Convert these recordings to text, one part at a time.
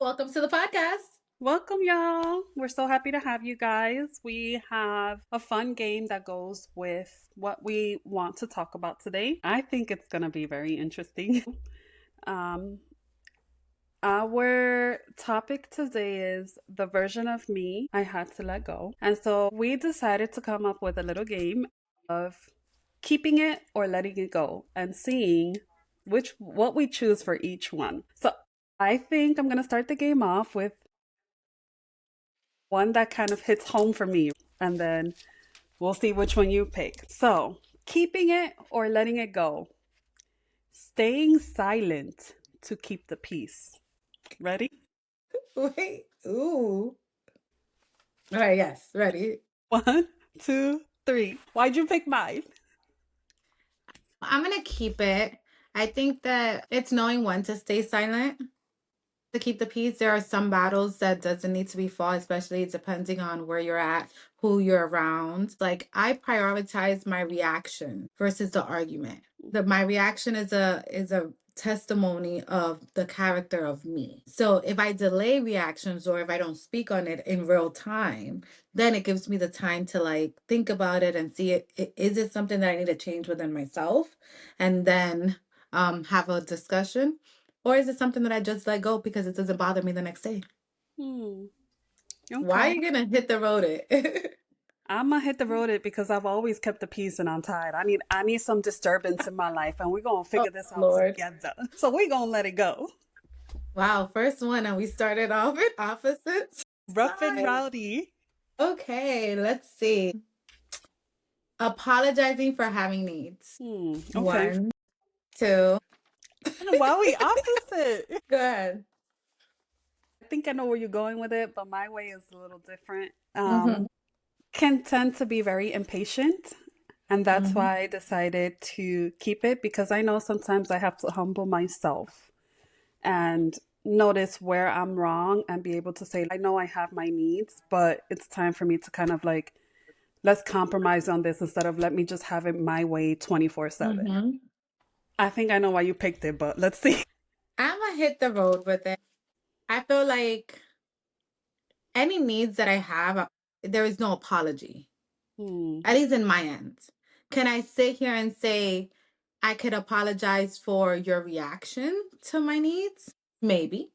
Welcome to the podcast. Welcome, y'all. We're so happy to have you guys. We have a fun game that goes with what we want to talk about today. I think it's going to be very interesting. Um, our topic today is the version of me I had to let go. And so we decided to come up with a little game of keeping it or letting it go and seeing which what we choose for each one. So I think I'm going to start the game off with one that kind of hits home for me, and then we'll see which one you pick. So, keeping it or letting it go? Staying silent to keep the peace. Ready? Wait. Ooh. All right, yes, ready. One, two, three. Why'd you pick mine? I'm gonna keep it. I think that it's knowing when to stay silent to keep the peace. There are some battles that doesn't need to be fought, especially depending on where you're at, who you're around. Like I prioritize my reaction versus the argument. My reaction is a testimony of the character of me. So if I delay reactions or if I don't speak on it in real time, then it gives me the time to like think about it and see is it something that I need to change within myself, and then have a discussion, or is it something that I just let go because it doesn't bother me the next day? Hmm. Why are Okay. you gonna hit the road it? I'm gonna hit the road it because I've always kept the peace and I'm tired. I need some disturbance in my life and we're gonna Oh figure this out Lord. together. So we're gonna let it go. Wow, first one, and we started off with opposites. Rough and Side. rowdy. Okay, let's see. Apologizing for having needs. Okay. One, two. Why we opposite? Go ahead. I think I know where you're going with it, but my way is a little different. Mm-hmm. Can tend to be very impatient, and that's Mm-hmm. why I decided to keep it because I know sometimes I have to humble myself and notice where I'm wrong and be able to say, I know I have my needs, but it's time for me to kind of like, let's compromise on this instead of let me just have it my way 24/7. Mm-hmm. I think I know why you picked it, but let's see. I'm gonna hit the road with it. I feel like any needs that I have, there is no apology, Hmm. at least in my end. Can I sit here and say I could apologize for your reaction to my needs? Maybe.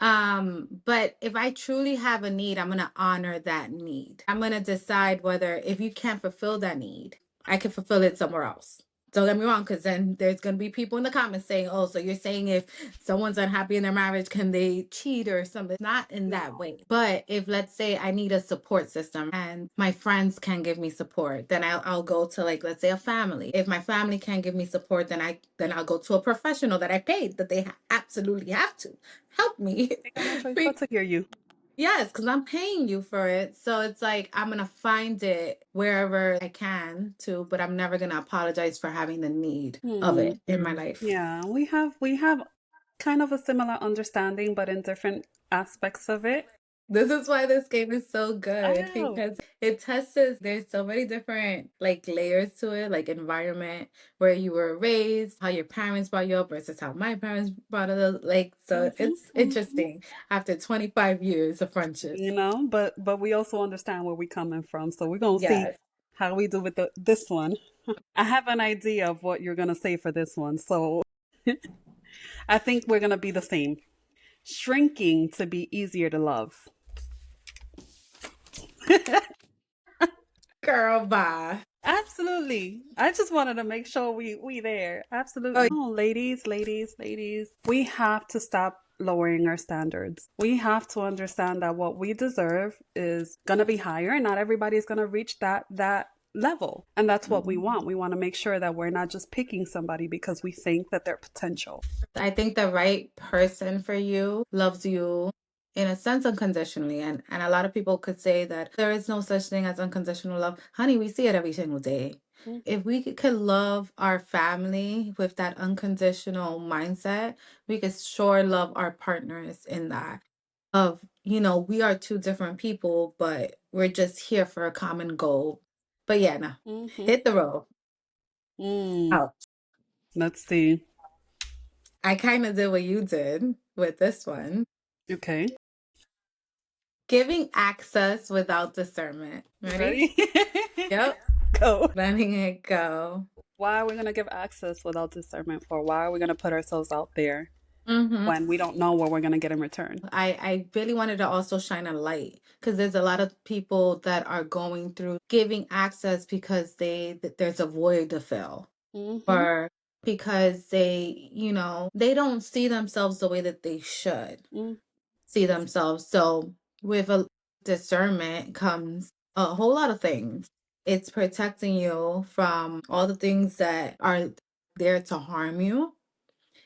But if I truly have a need, I'm gonna honor that need. I'm gonna decide whether if you can't fulfill that need, I can fulfill it somewhere else. Don't get me wrong, because then there's gonna be people in the comments saying, "Oh, so you're saying if someone's unhappy in their marriage, can they cheat or something?" Not in that No. way. But if let's say I need a support system and my friends can give me support, then I'll go to like let's say a family. If my family can't give me support, then I'll go to a professional that I paid that they absolutely have to help me. They got no choice but to hear you. Yes, because I'm paying you for it. So it's like I'm gonna find it wherever I can to, but I'm never gonna apologize for having the need of Hmm. it in my life. Yeah, we have kind of a similar understanding, but in different aspects of it. This is why this game is so good Oh, because it tests us. There's so many different like layers to it, like environment, where you were raised, how your parents brought you up versus how my parents brought us up. Like, so hmm it's hmm interesting after 25 years of friendship. but we also understand where we're coming from. So we're gonna see Yes. how we do with this one. I have an idea of what you're gonna say for this one, so I think we're gonna be the same. Shrinking to be easier to love. Girl, bye. Absolutely. I just wanted to make sure we there. Oh, Absolutely. Oh, ladies, we have to stop lowering our standards. We have to understand that what we deserve is gonna be higher, and not everybody's gonna reach that level. And that's what we want. We want to make sure that we're not just picking somebody because we think that their potential. I think the right person for you loves you in a sense unconditionally. And a lot of people could say that there is no such thing as unconditional love. Honey, we see it every single day. If we could love our family with that unconditional mindset, we could sure love our partners in that. Of, we are two different people, but we're just here for a common goal. But yeah, no. Mm-hmm. Hit the road. Mm. Out. Let's see. I kind of did what you did with this one. Okay. Giving access without discernment. Ready? Ready? Yep. Go. Letting it go. Why are we going to give access without discernment for? Why are we going to put ourselves out there Hmm. when we don't know what we're going to get in return? I really wanted to also shine a light because there's a lot of people that are going through giving access because there's a void to fill, Mm-hmm. or because they don't see themselves the way that they should Mm. see themselves. So with a discernment comes a whole lot of things. It's protecting you from all the things that are there to harm you.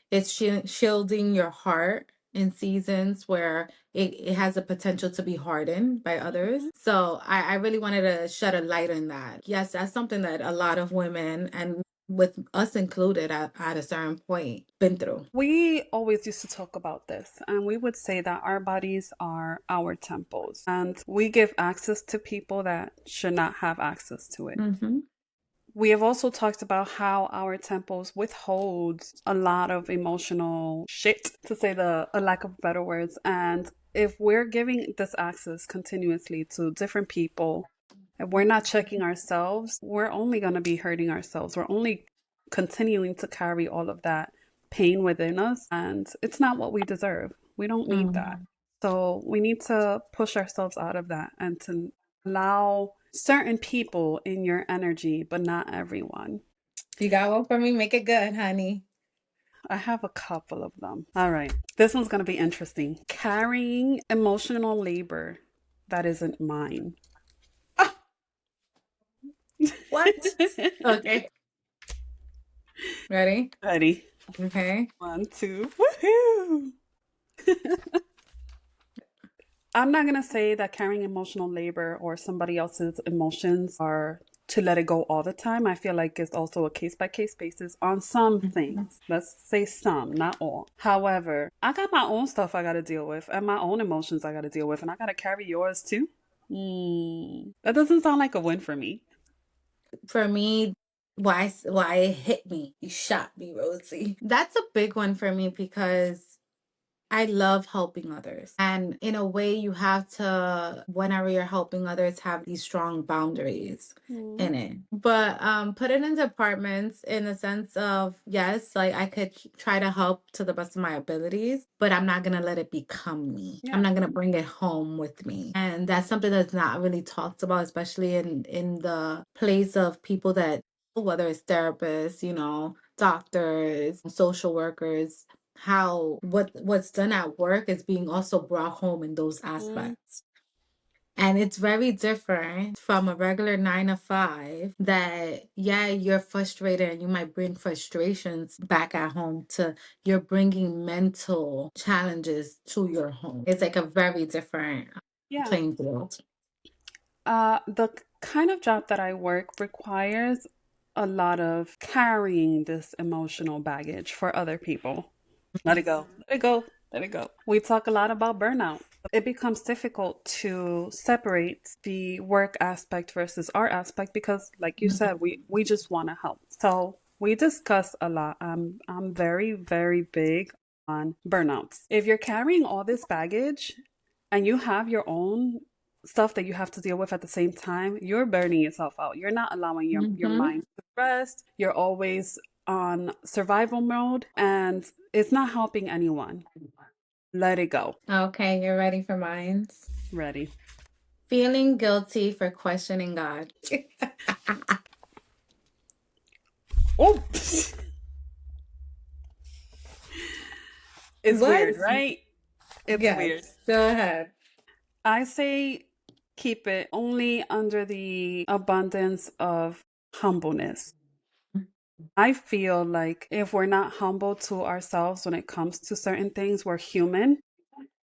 It's shielding your heart in seasons where it has a potential to be hardened by others. Mhm. So I really wanted to shed a light on that. Yes, that's something that a lot of women, and with us included at a certain point, been through. We always used to talk about this, and we would say that our bodies are our temples, and we give access to people that should not have access to it. Mm-hmm. We have also talked about how our temples withholds a lot of emotional shit, to say the a lack of better words. And if we're giving this access continuously to different people, if we're not checking ourselves, we're only going to be hurting ourselves. We're only continuing to carry all of that pain within us, and it's not what we deserve. We don't need that. Mm. So we need to push ourselves out of that and to allow certain people in your energy, but not everyone. You got one for me? Make it good, honey. I have a couple of them. All right. This one's going to be interesting. Carrying emotional labor that isn't mine. What? Okay. Ready? Ready? Okay. One, two, woohoo! I'm not going to say that carrying emotional labor or somebody else's emotions are to let it go all the time. I feel like it's also a case by case basis on some Mhm. things. Let's say some, not all. However, I got my own stuff I got to deal with and my own emotions I got to deal with, and I got to carry yours too. That doesn't sound like a win for me. For me, why it hit me? You shot me, Rosie. That's a big one for me because I love helping others. And in a way, you have to, whenever you're helping others, have these strong boundaries Mm, in it. But put it in departments in the sense of, yes, like I could try to help to the best of my abilities, but I'm not going to let it become me. I'm yeah. not going to bring it home with me. And that's something that's not really talked about, especially in the place of people that, whether it's therapists, doctors, social workers, how what's done at work is being also brought home in those Mm, aspects. And it's very different from a regular 9 to 5 that, yeah, you're frustrated and you might bring frustrations back at home to you're bringing mental challenges to your home. It's like a very different yeah. playing field. The kind of job that I work requires a lot of carrying this emotional baggage for other people. Let it go. Let it go. Let it go. We talk a lot about burnout. It becomes difficult to separate the work aspect versus our aspect because, like you said, we just want to help. So we discuss a lot. I'm very, very big on burnouts. If you're carrying all this baggage and you have your own stuff that you have to deal with at the same time, you're burning yourself out. You're not allowing your Mm-hmm. mind to rest. You're always on survival mode and it's not helping anyone. Let it go. Okay, you're ready for mine. Ready. Feeling guilty for questioning God. Oh, it's What? weird, right? It's weird. Yes, go ahead. I say keep it only under the abundance of humbleness. I feel like if we're not humble to ourselves when it comes to certain things, we're human.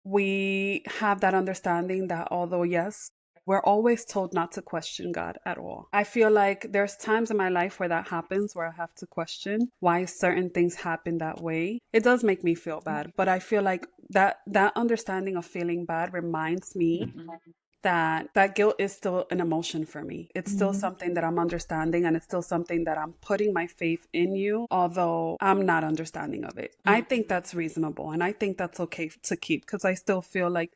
We have that understanding that although, yes, we're always told not to question God at all. I feel like there's times in my life where that happens, where I have to question why certain things happen that way. It does make me feel bad, but I feel like that understanding of feeling bad reminds me that guilt is still an emotion for me. It's still Mhm. something that I'm understanding, and it's still something that I'm putting my faith in you, although I'm not understanding of it. I think that's reasonable, and I think that's okay to keep, because I still feel like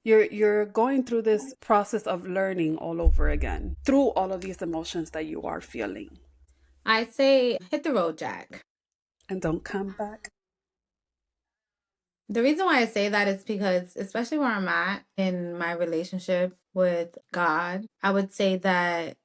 you're going through this process of learning all over again through all of these emotions that you are feeling. I say hit the road, Jack. And don't come back. The reason why I say that is because, especially where I'm at in my relationship with God, I would say that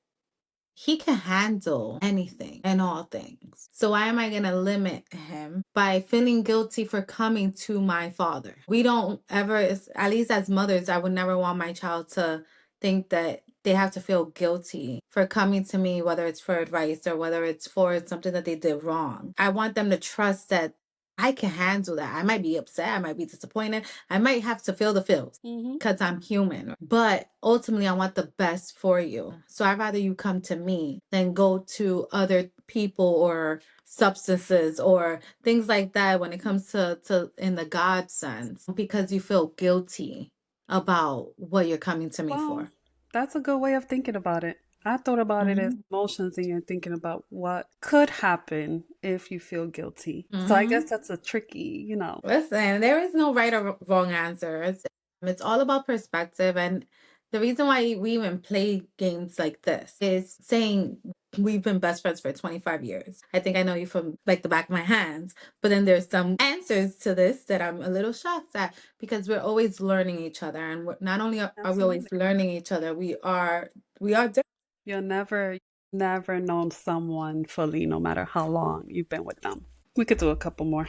He can handle anything and all things. So why am I going to limit him by feeling guilty for coming to my father? We don't ever, at least as mothers, I would never want my child to think that they have to feel guilty for coming to me, whether it's for advice or whether it's for something that they did wrong. I want them to trust that I can handle that. I might be upset. I might be disappointed. I might have to feel the feels Mm-hmm. because I'm human. But ultimately, I want the best for you. So I'd rather you come to me than go to other people or substances or things like that when it comes to in the God sense, because you feel guilty about what you're coming to me Well, for. that's a good way of thinking about it. I thought about it as Hmm. emotions, and you're thinking about what could happen if you feel guilty. So I guess Hmm. that's a tricky. Listen, there is no right or wrong answer. It's all about perspective. And the reason why we even play games like this is saying we've been best friends for 25 years. I think I know you from like the back of my hands. But then there's some answers to this that I'm a little shocked at because we're always learning each other. And not only are we always Absolutely. learning each other, we are different. You'll never known someone fully, no matter how long you've been with them. We could do a couple more.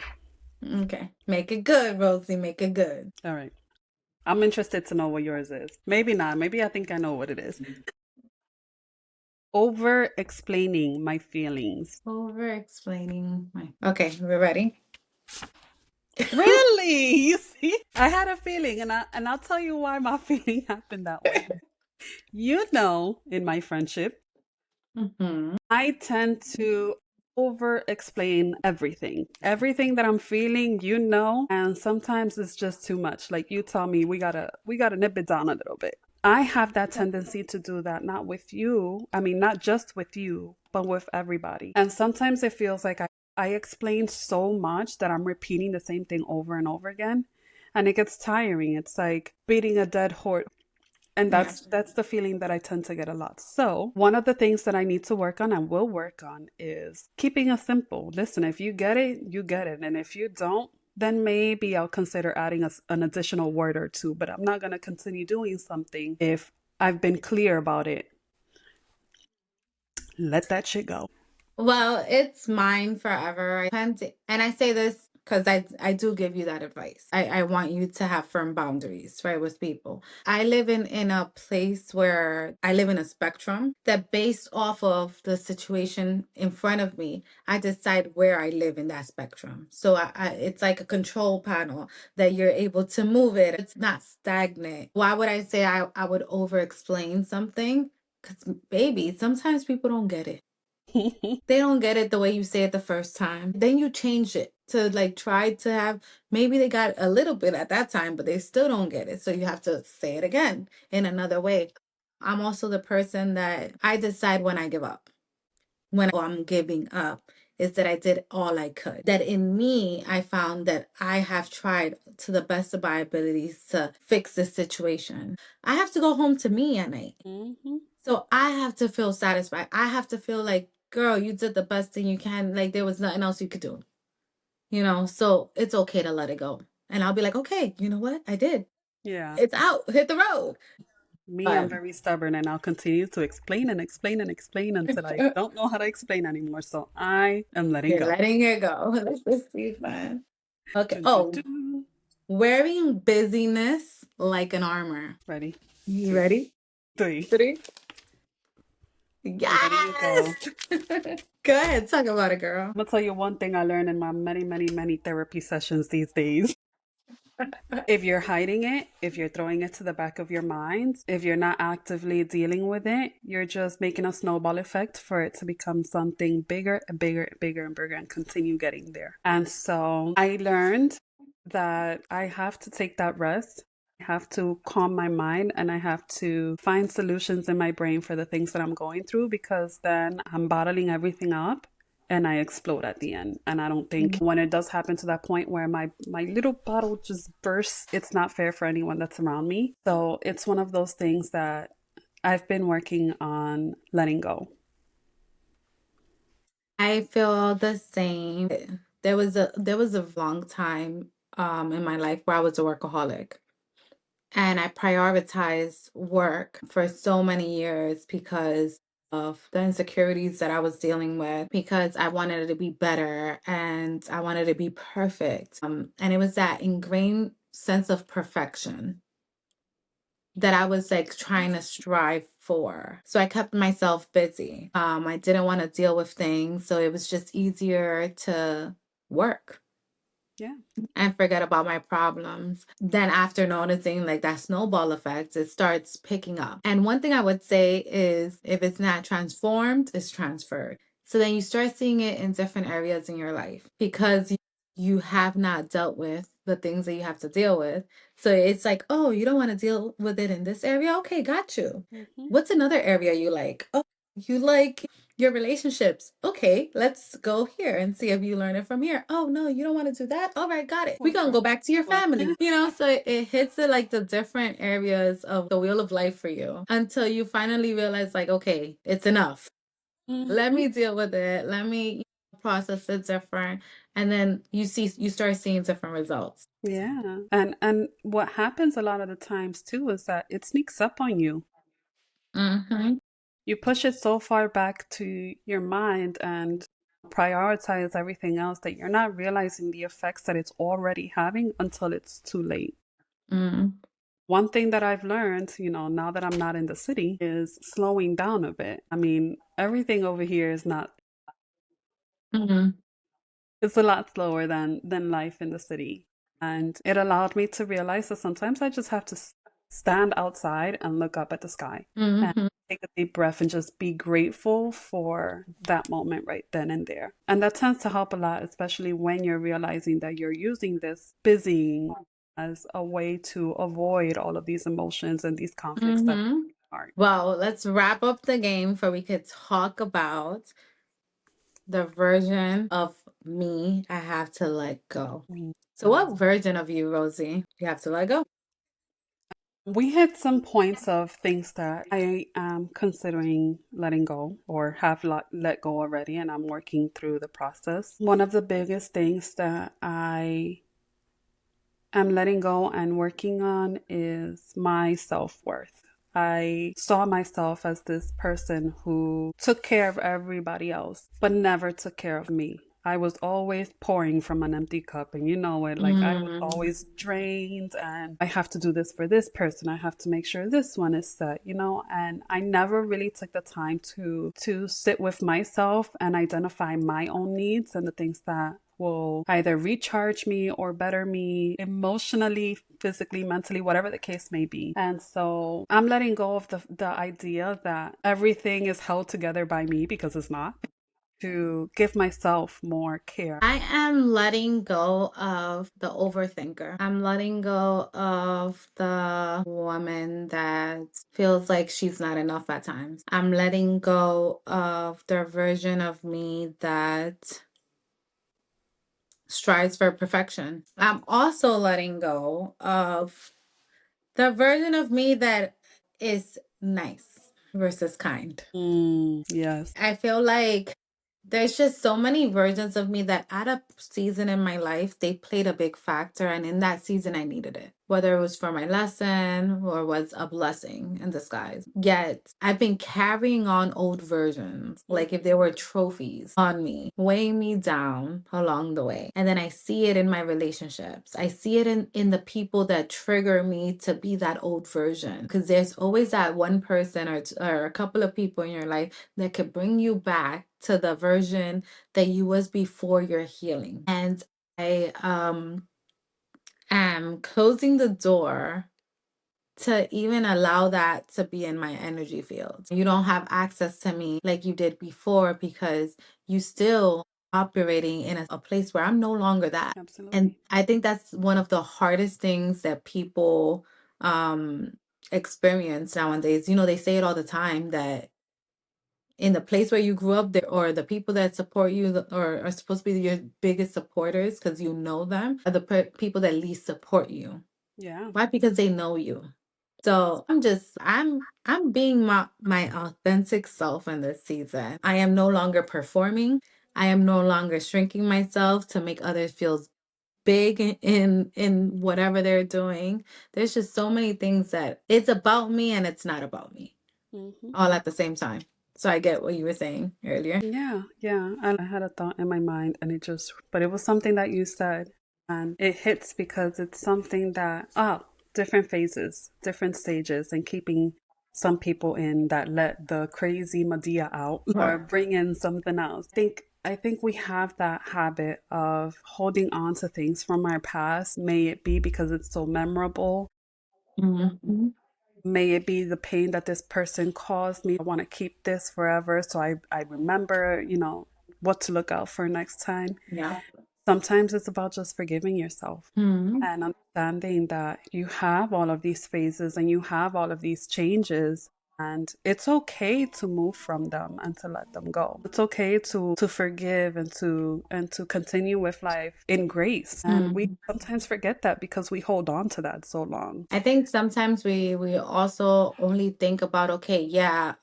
Okay. Make it good, Rosie. Make it good. All right. I'm interested to know what yours is. Maybe not. Maybe I think I know what it is. Over explaining my feelings. Over explaining my. Okay, we're ready. Really? You see? I had a feeling, and I'll tell you why my feeling happened that way. In my friendship, Hmm. I tend to over explain everything. Everything that I'm feeling, and sometimes it's just too much. Like you tell me we gotta nip it down a little bit. I have that tendency to do that, not with you. I mean, not just with you, but with everybody. And sometimes it feels like I explain so much that I'm repeating the same thing over and over again. And it gets tiring. It's like beating a dead horse. And Yeah. that's the feeling that I tend to get a lot. So one of the things that I need to work on and will work on is keeping it simple. Listen, if you get it, you get it. And if you don't, then maybe I'll consider adding an additional word or two. But I'm not going to continue doing something if I've been clear about it. Let that shit go. Well, it's mine forever. And I say this because I do give you that advice. I want you to have firm boundaries, right, with people. I live in a place where I live in a spectrum that based off of the situation in front of me, I decide where I live in that spectrum. So it's like a control panel that you're able to move it. It's not stagnant. Why would I say I would over explain something? Because, baby, sometimes people don't get it. They don't get it the way you say it the first time. Then you change it to like try to have, maybe they got a little bit at that time, but they still don't get it. So you have to say it again in another way. I'm also the person that I decide when I give up. When I'm giving up is that I did all I could. That in me, I found that I have tried to the best of my abilities to fix this situation. I have to go home to me at night. Hmm. So I have to feel satisfied. I have to feel like, girl, you did the best thing you can. Like there was nothing else you could do. So it's okay to let it go. And I'll be like, okay, you know what? I did. Yeah. It's out. Hit the road. Me, I'm But very stubborn, and I'll continue to explain and explain and explain until I don't know how to explain anymore. So I am letting you're go. letting it go. Let's just be fun. Okay. Dun, dun, Oh, dun. wearing busyness like an armor. Ready? You Two, ready? three. Three. Letting it Yes. go. Go ahead. Talk about it, girl. I'm gonna tell you one thing I learned in my many, many, many therapy sessions these days. If you're hiding it, if you're throwing it to the back of your mind, if you're not actively dealing with it, you're just making a snowball effect for it to become something bigger and bigger and bigger and bigger and continue getting there. And so I learned that I have to take that rest. I have to calm my mind and I have to find solutions in my brain for the things that I'm going through, because then I'm bottling everything up and I explode at the end. And I don't think when it does happen to that point where my little bottle just bursts, it's not fair for anyone that's around me. So it's one of those things that I've been working on letting go. I feel the same. There was a long time in my life where I was a workaholic. And I prioritized work for so many years because of the insecurities that I was dealing with, because I wanted it to be better and I wanted it to be perfect. And it was that ingrained sense of perfection that I was like trying to strive for. So I kept myself busy. I didn't want to deal with things. So it was just easier to work Yeah. and forget about my problems. Then after noticing like that snowball effect, it starts picking up. And one thing I would say is if it's not transformed, it's transferred. So then you start seeing it in different areas in your life because you have not dealt with the things that you have to deal with. So it's like, oh, you don't want to deal with it in this area? Okay, got you. Hmm. What's another area you like? Oh, you like your relationships. Okay, let's go here and see if you learn it from here. Oh no, you don't want to do that? All right, got it. We're Poor gonna girl. go back to your family. So it hits it like the different areas of the wheel of life for you until you finally realize, like, okay, it's enough. Let Hmm. me deal with it. Let me process it different. And then you start seeing different results. Yeah. And what happens a lot of the times too is that it sneaks up on you. Mm-hmm. You push it so far back to your mind and prioritize everything else that you're not realizing the effects that it's already having until it's too late. Mm-hmm. One thing that I've learned, now that I'm not in the city, is slowing down a bit. I mean, everything over here is not, Mm-hmm. it's a lot slower than life in the city. And it allowed me to realize that sometimes I just have to stand outside and look up at the sky and Mm-hmm. take a deep breath and just be grateful for that moment right then and there. And that tends to help a lot, especially when you're realizing that you're using this busying as a way to avoid all of these emotions and these conflicts that Mm-hmm. are. Well, let's wrap up the game so we could talk about the version of me I have to let go. So, what version of you, Rosie, you have to let go? We hit some points of things that I am considering letting go or have let go already, and I'm working through the process. One of the biggest things that I am letting go and working on is my self worth. I saw myself as this person who took care of everybody else, but never took care of me. I was always pouring from an empty cup, and you know it. Like, I was Mm, always drained, and I have to do this for this person. I have to make sure this one is set, and I never really took the time to sit with myself and identify my own needs and the things that will either recharge me or better me emotionally, physically, mentally, whatever the case may be. And so I'm letting go of the idea that everything is held together by me, because it's not, to give myself more care. I am letting go of the overthinker. I'm letting go of the woman that feels like she's not enough at times. I'm letting go of the version of me that strives for perfection. I'm also letting go of the version of me that is nice versus kind. Yes, I feel like there's just so many versions of me that at a season in my life, they played a big factor. And in that season, I needed it, whether it was for my lesson or was a blessing in disguise. Yet I've been carrying on old versions, like if there were trophies on me, weighing me down along the way. And then I see it in my relationships. I see it in the people that trigger me to be that old version. Because there's always that one person or a couple of people in your life that could bring you back to the version that you was before your healing. And I am closing the door to even allow that to be in my energy field. You don't have access to me like you did before because you still operating in a place where I'm no longer that. And absolutely. I think that's one of the hardest things that people um experience nowadays. They say it all the time that in the place where you grew up there, or the people that support you, or are supposed to be your biggest supporters because you know them, are the people that least support you. Yeah. Why? Because they know you. So I'm being my authentic self in this season. I am no longer performing. I am no longer shrinking myself to make others feel big in whatever they're doing. There's just so many things that it's about me and it's not about me Hmm. all at the same time. So I get what you were saying earlier. Yeah, yeah. I had a thought in my mind and but it was something that you said and it hits because it's something that, different phases, different stages, and keeping some people in that let the crazy Medea out or Right. bring in something else. I think we have that habit of holding on to things from our past. May it be because it's so memorable. Mhm. May it be the pain that this person caused me. I want to keep this forever. So I remember, what to look out for next time. Yeah. Sometimes it's about just forgiving yourself Mhm. and understanding that you have all of these phases and you have all of these changes. And it's okay to move from them and to let them go. It's okay to forgive and to continue with life in grace. And we Mhm. sometimes forget that because we hold on to that so long. I think sometimes we also only think about, okay, yeah,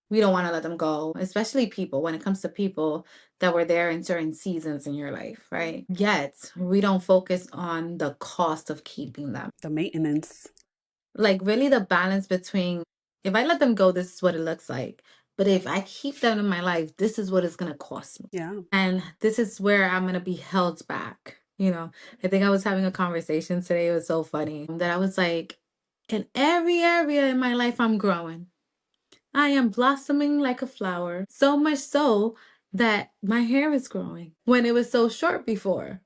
we don't want to let them go, especially people, when it comes to people that were there in certain seasons in your life, right? Yet we don't focus on the cost of keeping them. The maintenance. Like, really, the balance between, if I let them go, this is what it looks like. But if I keep them in my life, this is what it's going to cost me. Yeah. And this is where I'm going to be held back. I think I was having a conversation today. It was so funny that I was like, in every area in my life, I'm growing. I am blossoming like a flower, so much so that my hair is growing when it was so short before.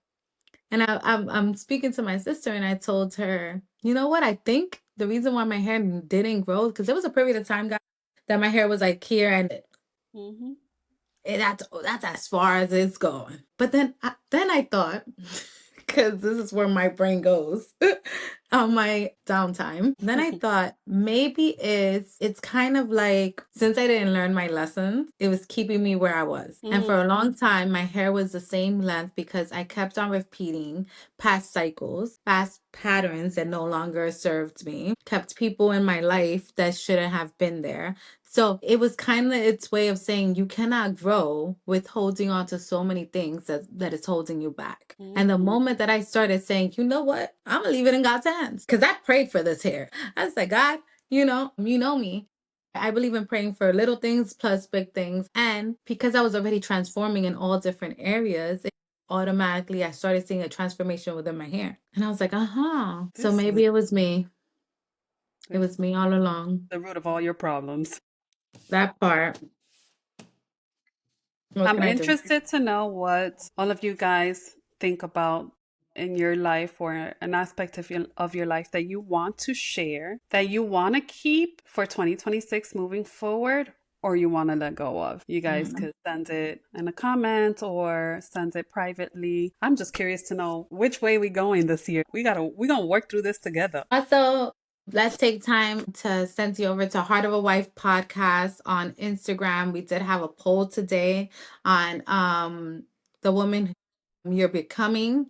And I'm speaking to my sister, and I told her, you know what? I think the reason why my hair didn't grow, because there was a period of time, guys, that my hair was like here, and Hmm. that's as far as it's going. But then I thought, because this is where my brain goes on my downtime. Then I thought maybe it's kind of like, since I didn't learn my lessons, it was keeping me where I was. And for a long time, my hair was the same length because I kept on repeating past cycles, past patterns that no longer served me, kept people in my life that shouldn't have been there. So it was kind of its way of saying you cannot grow with holding on to so many things that is holding you back. And the Hmm. moment that I started saying, you know what, I'm gonna leave it in God's hands, because I prayed for this hair. I said, God, you know me. I believe in praying for little things plus big things. And because I was already transforming in all different areas, automatically I started seeing a transformation within my hair. And I was like, uh-huh. So This is maybe it was me. It this was is me all along. the root of all your problems. That part. What I'm can I do? interested to know what all of you guys think about in your life or an aspect of your life that you want to share, that you want to keep for 2026 moving forward, or you want to let go of. You guys Mm. could send it in a comment or send it privately. I'm just curious to know which way we going this year. We gonna work through this together. Also, let's take time to send you over to Heart of a Wife podcast on Instagram. We did have a poll today on the woman you're becoming,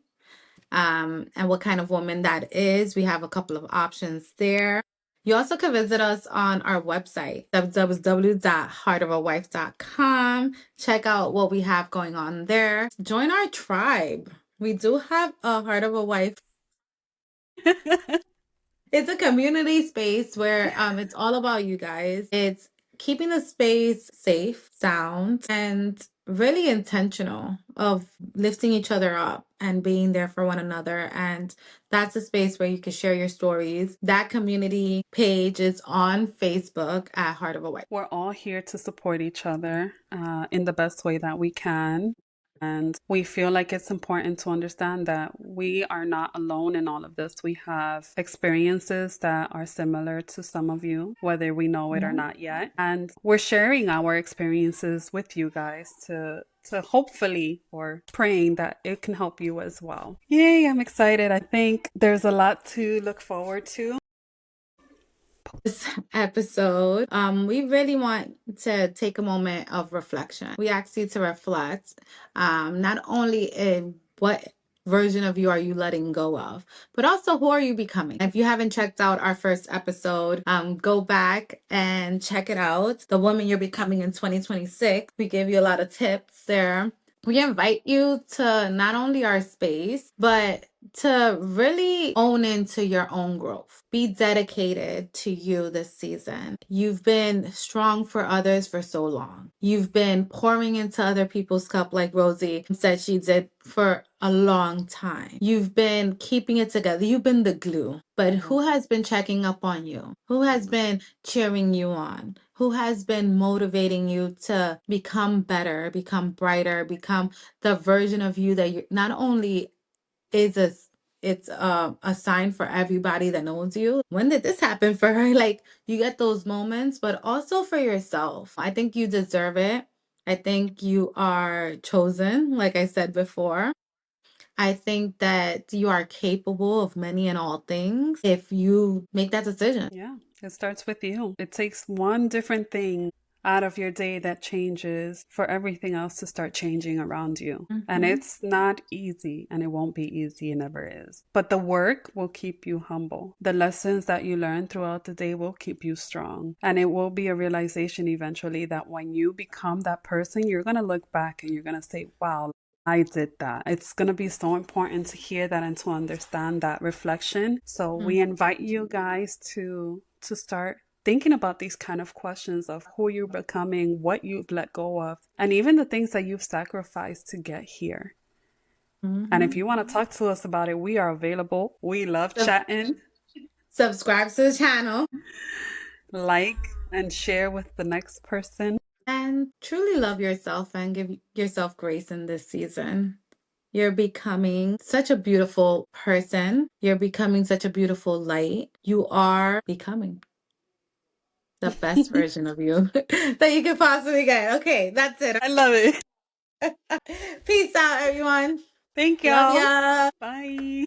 and what kind of woman that is. We have a couple of options there. You also can visit us on our website, www.heartofawife.com. Check out what we have going on there. Join our tribe. We do have a Heart of a Wife. It's a community space where it's all about you guys. It's keeping the space safe, sound, and really intentional of lifting each other up and being there for one another. And that's a space where you can share your stories. That community page is on Facebook at Heart of a Wife. We're all here to support each other in the best way that we can. And we feel like it's important to understand that we are not alone in all of this. We have experiences that are similar to some of you, whether we know it or Mhm. not yet. And we're sharing our experiences with you guys to hopefully, or praying that it can help you as well. Yay, I'm excited. I think there's a lot to look forward to. this episode, we really want to take a moment of reflection. We ask you to reflect, not only in what version of you are you letting go of, but also who are you becoming. If you haven't checked out our first episode, go back and check it out. The woman you're becoming in 2026. We give you a lot of tips there. We invite you to not only our space, but to really own into your own growth. Be dedicated to you this season. You've been strong for others for so long. You've been pouring into other people's cup, like Rosie said she did, for a long time. You've been keeping it together. You've been the glue. But who has been checking up on you? Who has been cheering you on? Who has been motivating you to become better, become brighter, become the version of you that you not only is a sign for everybody that knows you. When did this happen for her? Like, you get those moments, but also for yourself. I think you deserve it. I think you are chosen, like I said before. I think that you are capable of many and all things if you make that decision. Yeah, it starts with you. It takes one different thing out of your day that changes for everything else to start changing around you. And Mhm. it's not easy, and it won't be easy. It never is. But the work will keep you humble. The lessons that you learn throughout the day will keep you strong. And it will be a realization eventually that when you become that person, you're going to look back and you're going to say, wow, I did that. It's going to be so important to hear that and to understand that reflection. So we Mhm. invite you guys to start thinking about these kind of questions of who you're becoming, what you've let go of, and even the things that you've sacrificed to get here. And if Mhm. you want to talk to us about it, we are available. We love Sub- chatting. Subscribe to the channel Like and share with the next person. and truly love yourself and give yourself grace in this season. You're becoming such a beautiful person. You're becoming such a beautiful light. You are becoming the best version of you that you could possibly get. Okay, that's it. I love it. Peace out, everyone. Thank Love y'all. ya. Bye.